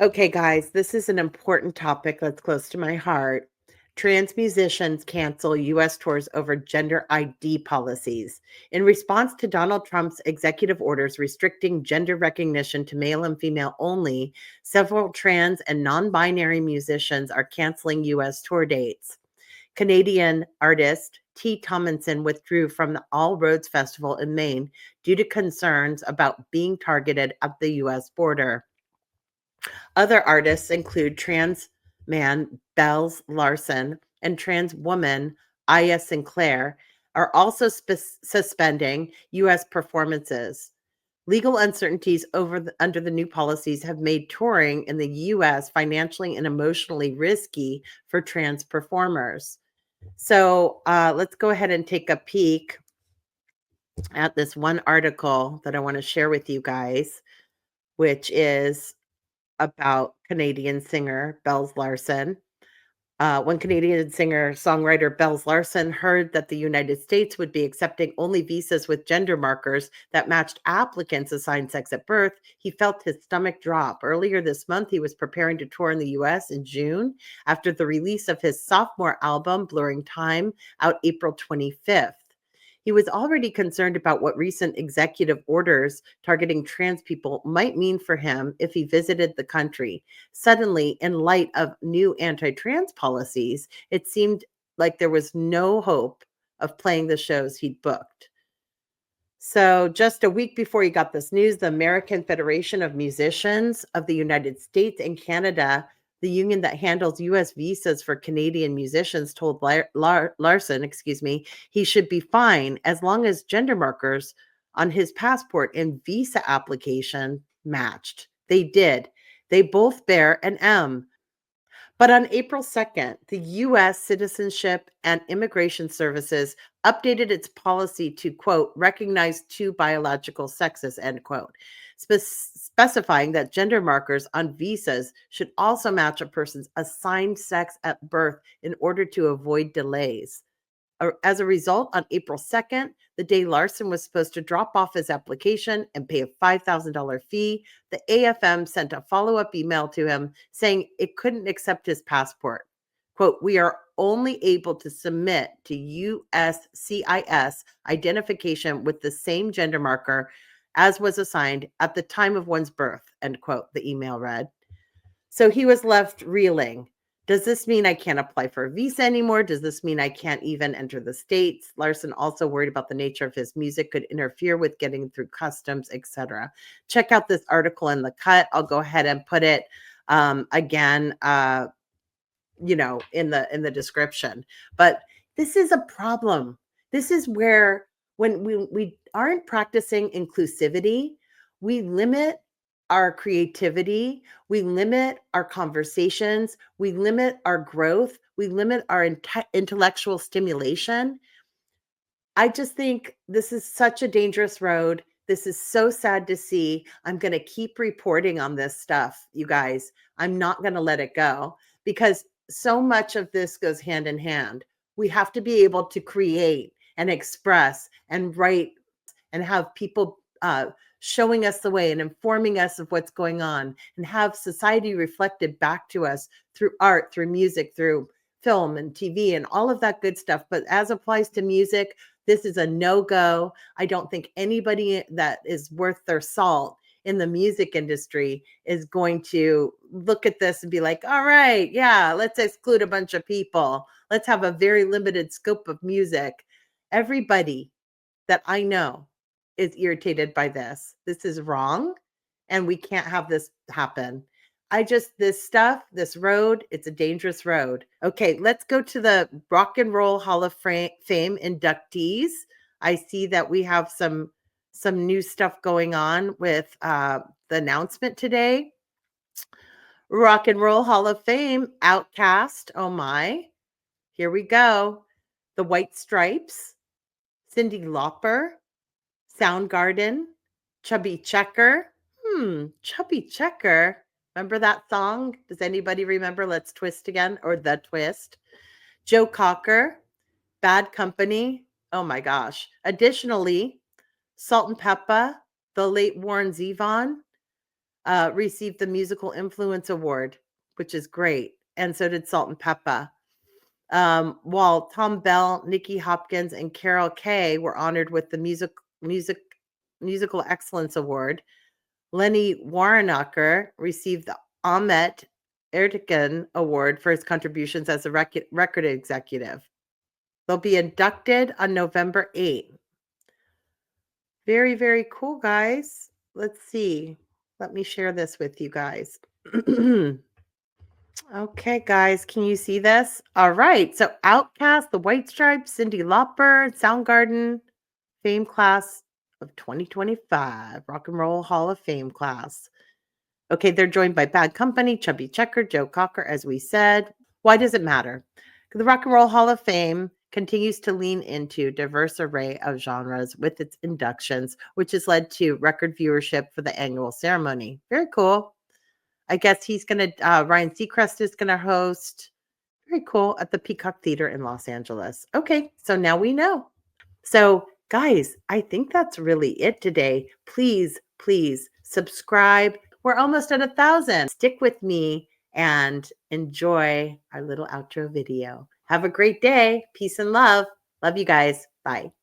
Okay, guys, this is an important topic that's close to my heart. Trans musicians cancel US tours over gender ID policies. In response to Donald Trump's executive orders restricting gender recognition to male and female only, several trans and non binary musicians are canceling US tour dates. Canadian artist T. Tomlinson withdrew from the All Roads Festival in Maine due to concerns about being targeted at the US border. Other artists include trans man Bells Larson and trans woman Aya Sinclair are also suspending U.S. performances. Legal uncertainties under the new policies have made touring in the U.S. financially and emotionally risky for trans performers. So let's go ahead and take a peek at this one article that I want to share with you guys, which is about Canadian singer Bells Larson. When Canadian singer-songwriter Bells Larson heard that the United States would be accepting only visas with gender markers that matched applicants assigned sex at birth, he felt his stomach drop. Earlier this month, he was preparing to tour in the US in June after the release of his sophomore album, Blurring Time, out April 25th. He was already concerned about what recent executive orders targeting trans people might mean for him if he visited the country. Suddenly, in light of new anti trans policies, it seemed like there was no hope of playing the shows he'd booked. So, just a week before he got this news, the American Federation of Musicians of the United States and Canada, the union that handles U.S. visas for Canadian musicians, told Larson, he should be fine as long as gender markers on his passport and visa application matched. They did. They both bear an M. But on April 2nd, the U.S. Citizenship and Immigration Services updated its policy to, quote, recognize two biological sexes, end quote, specifying that gender markers on visas should also match a person's assigned sex at birth in order to avoid delays. As a result, on April 2nd, the day Larson was supposed to drop off his application and pay a $5,000 fee, the AFM sent a follow-up email to him saying it couldn't accept his passport. Quote, we are only able to submit to USCIS identification with the same gender marker as was assigned at the time of one's birth, end quote, the email read. So he was left reeling. Does this mean I can't apply for a visa anymore? Does this mean I can't even enter the States? Larson also worried about the nature of his music could interfere with getting through customs, etc. Check out this article in The Cut. I'll go ahead and put it again, in the description. But this is a problem. This is where when we aren't practicing inclusivity, we limit our creativity, we limit our conversations, we limit our growth, we limit our intellectual stimulation. I just think this is such a dangerous road. This is so sad to see. I'm going to keep reporting on this stuff, you guys. I'm not going to let it go because so much of this goes hand in hand. We have to be able to create and express and write and have people showing us the way and informing us of what's going on and have society reflected back to us through art, through music, through film and TV and all of that good stuff. But as applies to music, this is a no-go. I don't think anybody that is worth their salt in the music industry is going to look at this and be like, all right, yeah, let's exclude a bunch of people. Let's have a very limited scope of music. Everybody that I know is irritated by this. This is wrong, and we can't have this happen. This road, it's a dangerous road. Okay, let's go to the Rock and Roll Hall of Fame inductees. I see that we have some new stuff going on with the announcement today. Rock and Roll Hall of Fame, Outcast, oh my. Here we go. The White Stripes, Cyndi Lauper, Soundgarden, Chubby Checker. Chubby Checker. Remember that song? Does anybody remember Let's Twist Again or The Twist? Joe Cocker, Bad Company. Oh my gosh. Additionally, Salt-N-Pepa, the late Warren Zevon, received the Musical Influence Award, which is great. And so did Salt-N-Pepa. While Tom Bell, Nikki Hopkins, and Carol Kay were honored with the Musical Excellence Award, Lenny Warrenacker received the Ahmet Ertegun Award for his contributions as a record executive. They'll be inducted on November 8th. Very, very cool, guys. Let's see. Let me share this with you guys. Okay, guys, can you see this? All right. So Outkast, The White Stripes, Cyndi Lauper, Soundgarden, Fame class of 2025, Rock and Roll Hall of Fame class. Okay, they're joined by Bad Company, Chubby Checker, Joe Cocker, as we said. Why does it matter? The Rock and Roll Hall of Fame continues to lean into diverse array of genres with its inductions, which has led to record viewership for the annual ceremony. Very cool. I guess he's going to, Ryan Seacrest is going to host. Very cool, at the Peacock Theater in Los Angeles. Okay, so now we know. So, guys, I think that's really it today. Please, please subscribe. We're almost at 1,000. Stick with me and enjoy our little outro video. Have a great day. Peace and love. Love you guys. Bye.